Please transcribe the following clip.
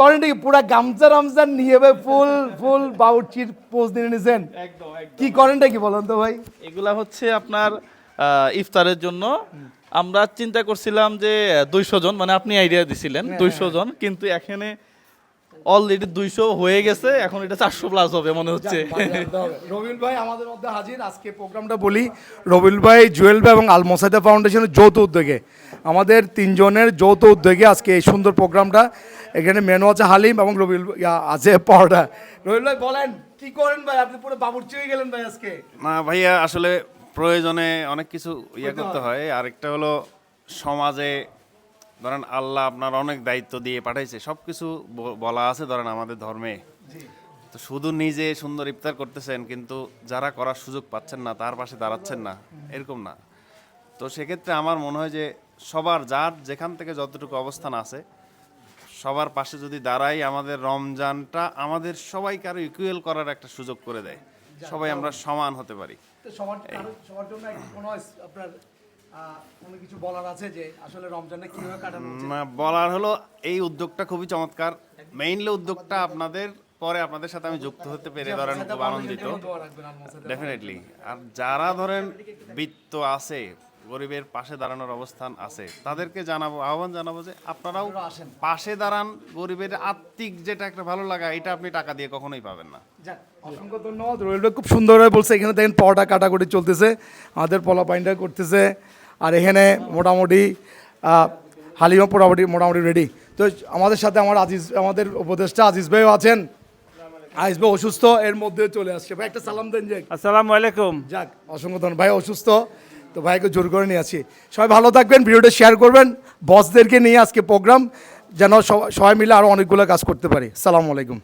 করেন কি পুরা গামছা রামজা নিয়ে ভাই ফুল ফুল বাউচির পোজ দিয়ে নিয়েছেন? একদম কি করেনটা কি বলেন তো ভাই? এগুলা হচ্ছে আপনার ইফতারের জন্য আমরা চিন্তা করছিলাম যে 200 জন, মানে আপনি আইডিয়া দিছিলেন 200 জন, কিন্তু এখানে অলরেডি 200 হয়ে গেছে, এখন এটা 400 প্লাস হবে মনে হচ্ছে। রবিউল ভাই আমাদের মধ্যে হাজির। আজকে প্রোগ্রামটা বলি, রবিউল ভাই, জুয়েল ভাই এবং আল মোসাইদা ফাউন্ডেশনের যৌথ উদ্যোগে, আমাদের তিনজনের যৌথ উদ্যোগে আজকে এই সুন্দর প্রোগ্রামটা। এখানে মেনু আছে হালিম এবং রবিউল আছে পরোটা। রবিউল ভাই বলেন কি করেন ভাই? আপনি পুরো বাবুর্চি হয়ে গেলেন ভাই আজকে। না ভাইয়া, আসলে প্রয়োজনে অনেক কিছু করতে হয়। আরেকটা হলো সমাজে ধরেন আল্লাহ আপনার অনেক দায়িত্ব দিয়ে পাঠাইছে, সব কিছু বলা আছে ধরেন আমাদের ধর্মে। তো শুধু নিজে সুন্দর ইফতার করতেছেন, কিন্তু যারা করার সুযোগ পাচ্ছেন না তার পাশে দাঁড়াচ্ছেন না, এরকম না। তো সেক্ষেত্রে আমার মনে হয় যে সবার যার যেখান থেকে যতটুকু অবস্থান আছে সবার পাশে যদি দাঁড়াই, আমাদের রমজানটা আমাদের সবাইকে আরো ইকুয়াল করার একটা সুযোগ করে দেয়, সবাই আমরা সমান হতে পারি। সবার জন্য কোনো আপনার কোনো কিছু বলার আছে যে আসলে রমজানটা কিভাবে কাটানো উচিত? না, বলার হলো এই উদ্যোগটা খুবই চমৎকার। মেইনলি উদ্যোগটা আপনাদের পরে আপনাদের সাথে আমি যুক্ত হতে পেরে ধরেন খুব আনন্দিত, ডেফিনেটলি। আর যারা ধরেন বৃত্ত আছে, গরিবের পাশে দাঁড়ানোর অবস্থান আছে, তাদেরকে জানাবো, আহ্বান জানাবো যে আপনারাও পাশে দাঁড়ান। গরিবের আত্মিক যেটা একটা ভালো লাগা, এটা আপনি টাকা দিয়ে কখনোই পাবেন না। অসংখ্য ধন্যবাদ। রবিউল ভাই খুব সুন্দরভাবে বলছে। এখানে দেখেন পরোটা কাটাকুটি চলতেছে, আমাদের পোলা পাইনটা করতেছে, আর এখানে মোটামুটি হালিমা মোটামুটি রেডি। তো আমাদের সাথে আমাদের উপদেষ্টা আজিজ ভাইও আছেন। আজিজ ভাই অসুস্থ, এর মধ্যে চলে আসছে। ভাই একটা সালাম দেন। যাক, আসসালামু আলাইকুম। যাক, অসংখ্য ধন্যবাদ। ভাই অসুস্থ, তো ভাইকে জোর করে নিয়ে আছি। সবাই ভালো থাকবেন, ভিডিওটা শেয়ার করবেন, বসদেরকে নিয়ে আজকে প্রোগ্রাম যেন সবাই মিলে আরও অনেকগুলো কাজ করতে পারি। আসসালামু আলাইকুম।